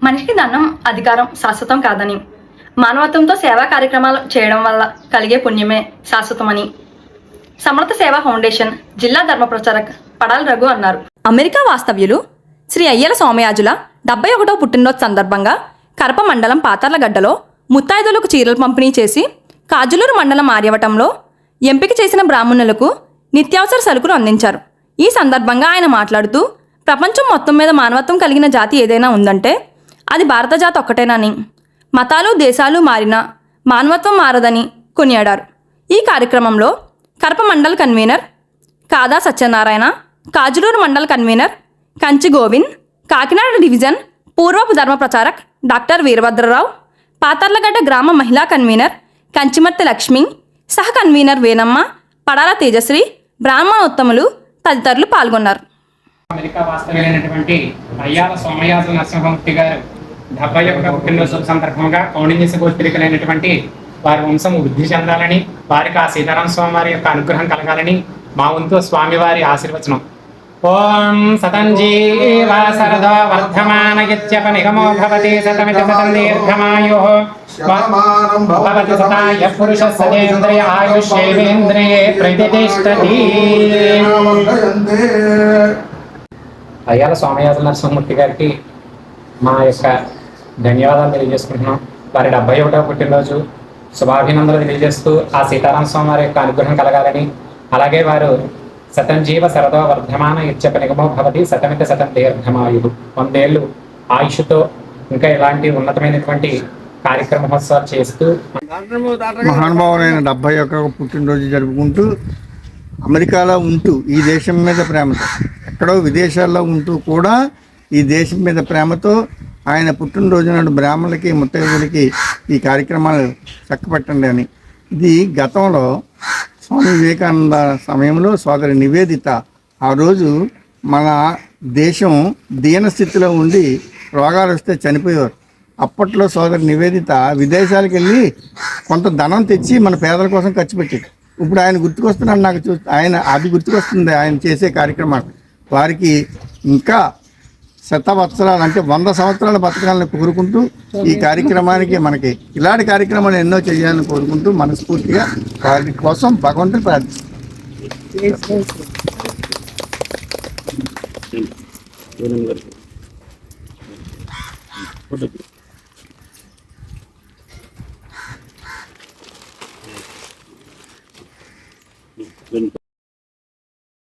మనిషికి ధనం అధికారం శాశ్వతం కాదని, మానవత్వంతో సేవా కార్యక్రమాలు చేయడం వల్ల కలిగే పుణ్యమే శాశ్వతమని సమర్థ సేవా ఫౌండేషన్ జిల్లా ధర్మ ప్రచారక్ పడాల రఘు అన్నారు. అమెరికా వాస్తవ్యులు శ్రీ అయ్యల సోమయాజుల 71వ పుట్టినరోజు సందర్భంగా కరప మండలం పాతర్లగడ్డలో ముత్తైదులకు చీరలు పంపిణీ చేసి కాజులూరు మండలం ఆర్యవటంలో ఎంపిక చేసిన బ్రాహ్మణులకు నిత్యావసర సరుకులు అందించారు. ఈ సందర్భంగా ఆయన మాట్లాడుతూ, ప్రపంచం మొత్తం మీద మానవత్వం కలిగిన జాతి ఏదైనా ఉందంటే అది భారత జాతి ఒక్కటేనని, మతాలు దేశాలు మారినా మానవత్వం మారదని కొనియాడారు. ఈ కార్యక్రమంలో కరప మండల్ కన్వీనర్ కాదా సత్యనారాయణ, కాజులూరు మండల్ కన్వీనర్ కంచి గోవింద్, కాకినాడ డివిజన్ పూర్వపు ధర్మ ప్రచారక్ డాక్టర్ వీరభద్రరావు, పాతర్లగడ్డ గ్రామ మహిళా కన్వీనర్ కంచిమర్తి లక్ష్మి, సహ కన్వీనర్ వేనమ్మ, పడాల తేజశ్రీ, బ్రాహ్మణోత్తములు తదితరులు పాల్గొన్నారు. అమెరికా వాస్తవ్యులైనటువంటి అయ్యాల సోమయాజుల నరసింహమూర్తి గారు 71వ పుట్టినరోజు సందర్భంగా కౌండిన్య గోత్రికులైనటువంటి వారి వంశం వృద్ధి చెందాలని, వారికి ఆ సీతారామ స్వామి వారి యొక్క అనుగ్రహం కలగాలని మా వంతు స్వామివారి ఆశీర్వచనం. ఓం సతంజీవ సరదా వర్ధమానయత్యప నిగమో భవతి శతమితి శతం దీర్ఘమాయుః భవతి సతాయ పురుష సతేంద్రియ ఆయుష్యేంద్రియే ప్రతిష్టతి. అయ్యాల సోమయాజుల నరసింహమూర్తి గారికి మా యొక్క ధన్యవాదాలు తెలియజేసుకుంటున్నాం. వారి 71వ పుట్టినరోజు శుభాభినందనలు తెలియజేస్తూ ఆ సీతారామ స్వామి వారి యొక్క అనుగ్రహం కలగాలని, అలాగే వారు శతంజీవ శరదో వర్ధమాన ఇత్యప నిగమో భవతి శతమితి శతం దీర్ఘమాయు 100 ఏళ్ళు ఆయుష్తో ఇంకా ఇలాంటి ఉన్నతమైనటువంటి కార్యక్రమ మహోత్సవాలు చేస్తూ మహానుభావులైన 71వ పుట్టినరోజు జరుపుకుంటూ అమెరికాలో ఉంటూ ఈ దేశం మీద ప్రేమతో, ఎక్కడో విదేశాల్లో ఉంటూ కూడా ఈ దేశం మీద ప్రేమతో ఆయన పుట్టినరోజు నాడు బ్రాహ్మణులకి ముత్తైదులకి ఈ కార్యక్రమాలు చక్కపెట్టండి అని. ఇది గతంలో స్వామి వివేకానంద సమయంలో సోదరి నివేదిత ఆ రోజు మన దేశం దీనస్థితిలో ఉండి రోగాలు వస్తే చనిపోయేవారు. అప్పట్లో సోదరి నివేదిత విదేశాలకు వెళ్ళి కొంత ధనం తెచ్చి మన పేదల కోసం ఖర్చు పెట్టాడు. ఇప్పుడు ఆయన గుర్తుకొస్తున్నాడు నాకు ఆయన అది గుర్తుకొస్తుంది ఆయన చేసే కార్యక్రమాలు. వారికి ఇంకా శతవత్సరాలు అంటే 100 సంవత్సరాల బతకాలని కోరుకుంటూ ఈ కార్యక్రమానికి మనకి ఇలాంటి కార్యక్రమాలు ఎన్నో చేయాలని కోరుకుంటూ మనస్ఫూర్తిగా వారి కోసం భగవంతుని ప్రార్థిస్తాం.